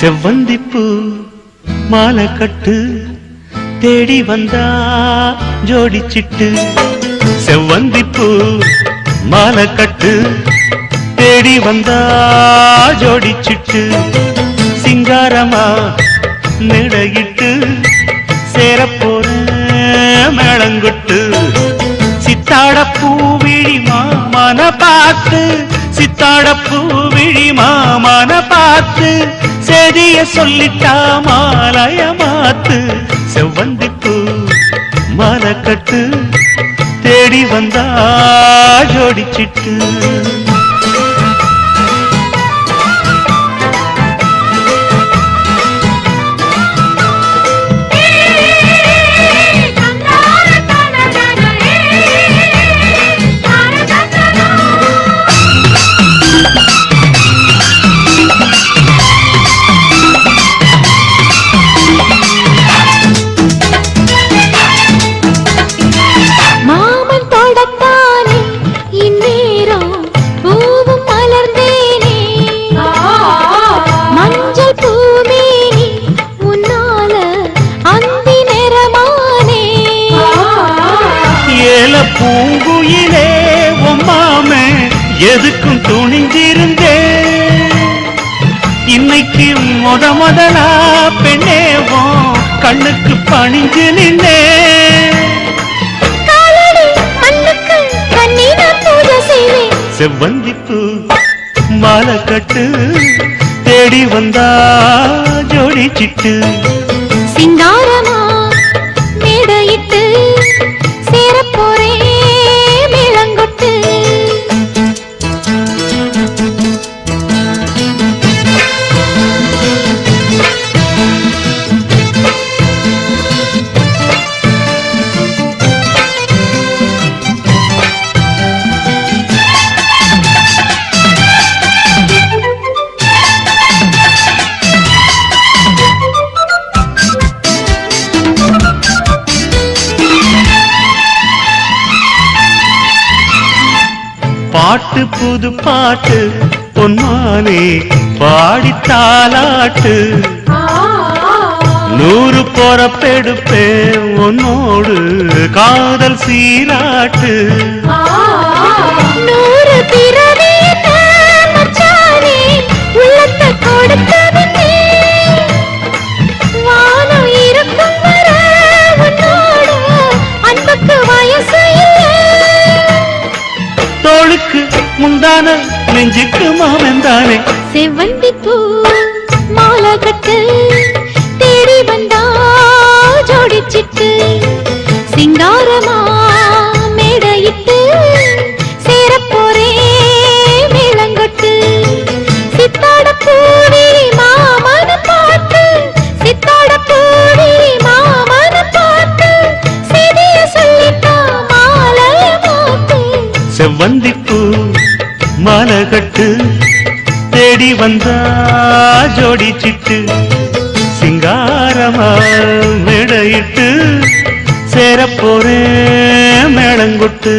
செவ்வந்திப்பூ மாலை கட்டு தேடி வந்தா ஜோடிச்சிட்டு செவ்வந்திப்பூ மாலை கட்டு தேடி வந்தா ஜோடிச்சிட்டு சிங்காரமா மேடையிட்டு சேரப்போற மேளங்கொட்டு சித்தாட பூவிழி மாமன பார்த்து சித்தாட பூவிழி மாமன பார்த்து சேதிய சொல்லிட்டா மாலைய மாத்து செவ்வந்திப்பூ மாலை கட்டு தேடி வந்தா ஜோடிச்சிட்டு பூங்குயிலே உம்மாமே எதுக்கும் துணிஞ்சிருந்தே இன்னைக்கு முதலா பெண்ணேவோ கண்ணுக்கு பணிஞ்சு நின்னே செவ்வந்திப்பூ மாலை கட்டு தேடி வந்தா ஜோடிச்சிட்டு சிங்காரமா மேடையிட்டு சேரப்போரே மேளங்கொட்டு பாட்டு புது பாட்டு பொன்மானே பாடித்தாலாட்டு 100 பொறப்பெடுப்பே உன்னோடு காதல் சீராட்டு 100 பிறவி மச்சானே உள்ளத்தை கொடுத்தவனே வானம் இருக்கும் வரை உன்னோடு அன்புக்கு வயசு தோளுக்கு முந்தான நெஞ்சுக்கு மாமந்தானே செவ்வந்திப்பூ மாலை கட்டு தேடி வந்தா ஜோடிச்சிட்டு சிங்காரமா மேடையிட்டு சேரப்போரே மேளங்கொட்டு சித்தாட பூவி மாமன பார்த்து சித்தாட பூவி மாமன பார்த்து செய்திய சொல்லிட்டா மாலைய மாத்து செவ்வந்திப்பூ மாலை கட்டு தேடி வந்தா ஜோடிச்சிட்டு சிங்காரமா மேடையிட்டு சேரப்போறே மேளங்கொட்டு